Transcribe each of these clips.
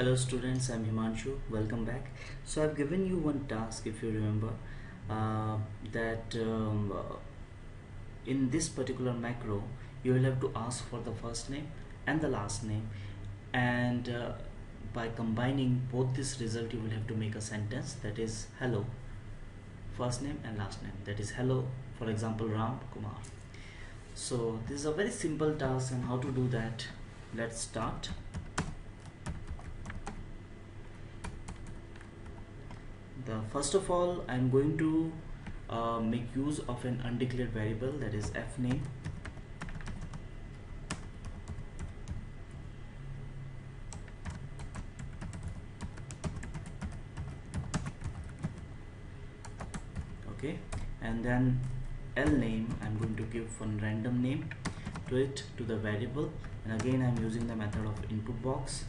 Hello students, I'm Himanshu. Welcome back. So I've given you one task, if you remember, that in this particular macro you will have to ask for the first name and the last name, and by combining both this result you will have to make a sentence that is hello, first name and last name, that is hello, for example, Ram Kumar. So this is a very simple task, and how to do that, let's start. First of all, I'm going to make use of an undeclared variable, that is f name. Okay, and then L name, I'm going to give one random name to it, to the variable, and again I'm using the method of input box.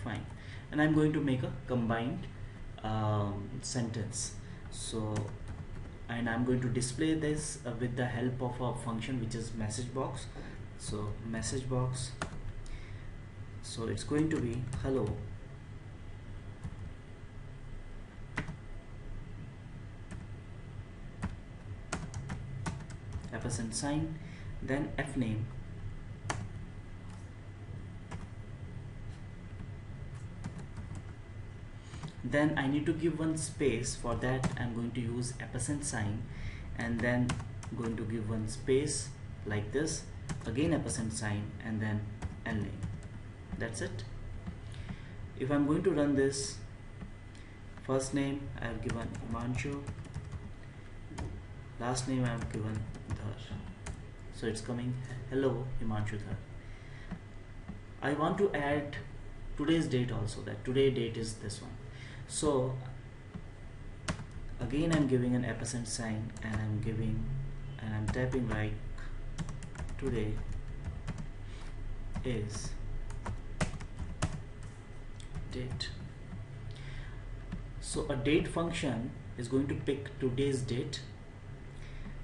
Fine, and I'm going to make a combined sentence. So, and I'm going to display this with the help of a function which is message box. So message box, so it's going to be hello ampersand sign, then f name, then I need to give one space. For that I'm going to use ampersand sign, and then going to give one space like this, again ampersand sign, and then L name. That's it. If I'm going to run this, first name I have given Himanshu, last name I have given Dhar, so it's coming hello Himanshu Dhar. I want to add today's date also, that today date is this one. So again I'm giving an ampersand sign, and I'm typing like today is date. So a date function is going to pick today's date,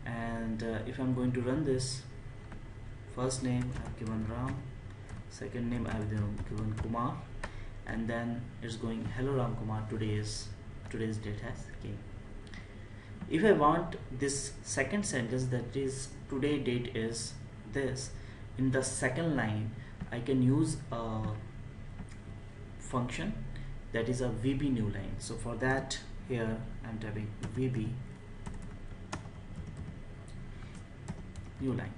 and if I'm going to run this, first name I've given Ram, second name I've given Kumar, and then it's going hello Ram Kumar, today's date has came. If I want this second sentence, that is today date is this, in the second line I can use a function that is a VB new line. So for that, here I'm typing VB new line.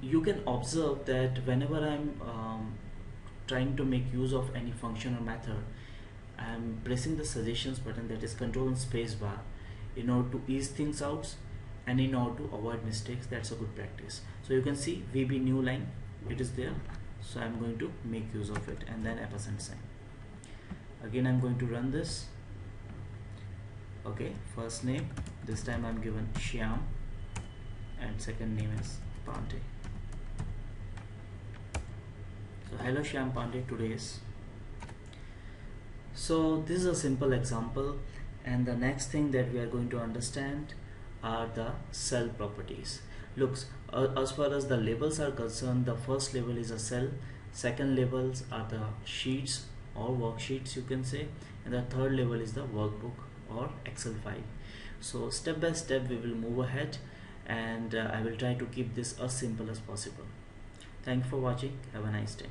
You can observe that whenever I'm trying to make use of any function or method, I'm pressing the suggestions button, that is control and space bar, in order to ease things out and in order to avoid mistakes. That's a good practice. So you can see VB new line, it is there, so I'm going to make use of it, and then ampersand sign. Again I'm going to run this. Okay, first name, this time I'm given Shyam, and second name is Pandey. So hello Shyam Pandey, today's. So this is a simple example, and the next thing that we are going to understand are the cell properties. Looks, as far as the labels are concerned, the first label is a cell, second labels are the sheets or worksheets you can say, and the third label is the workbook or Excel file. So step by step we will move ahead, and I will try to keep this as simple as possible. Thank you for watching. Have a nice day.